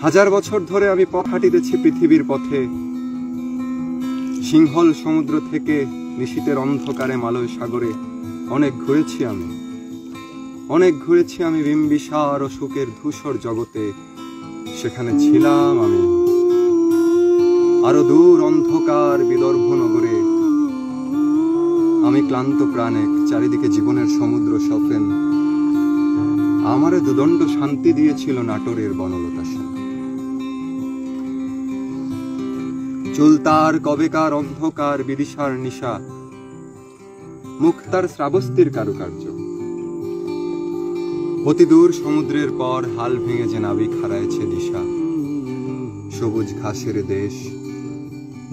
হাজার বছর ধরে আমি পথ হাঁটিতেছি পৃথিবীর পথে, সিংহল সমুদ্র থেকে নিশীতের অন্ধকারে মালয় সাগরে অনেক ঘুরেছি আমি বিম্বিসার ও সুখের ধূসর জগতে, সেখানে ছিলাম আমি। আরো দূর অন্ধকার বিদর্ভ নগরে আমি ক্লান্ত প্রাণে, চারিদিকে জীবনের সমুদ্র সফেন, আমারে দুদণ্ড শান্তি দিয়েছিল নাটোরের বনলতা সেন। চুলতার কবেকার অন্ধকার বিদিশার নিশা, মুক্তার শ্রাবস্তির কারুকার্য, অতি দূর সমুদ্রের পর হাল ভেঙে যে নাবিক হারাইছে দিশা। সবুজ ঘাসের দেশ,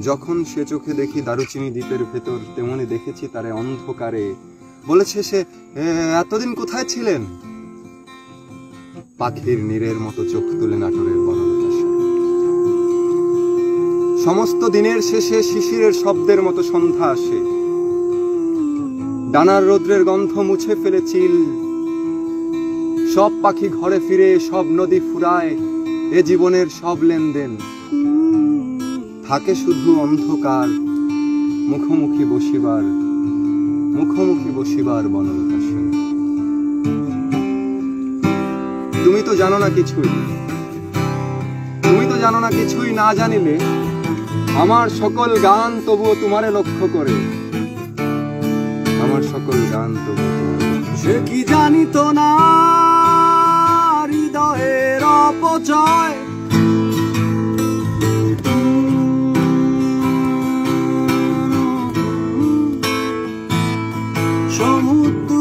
যখন সে চোখে দেখি দারুচিনি দ্বীপের ভেতর, তেমনি দেখেছি তারে অন্ধকারে। বলেছে সে, এতদিন কোথায় ছিলেন? পাখির নীরের মতো চোখ তুলে নাটোরের বনলতা সেন। সমস্ত দিনের শেষে শিশিরের শব্দের মতো সন্ধ্যা আসে, ডানার রৌদ্রের গন্ধ মুছে ফেলে চিল। সব পাখি ঘরে ফিরে, সব নদী ফুরায়, এ জীবনের সব লেনদেন। থাকে শুধু অন্ধকার, মুখোমুখি বসিবার বনলতা সেন। তুমি তো জানো না কিছুই, না জানিলে আমার সকল গান তবুও তোমারে লক্ষ্য করে, সে কি জানিত না হৃদয়ের অপচয়, সমুদ্র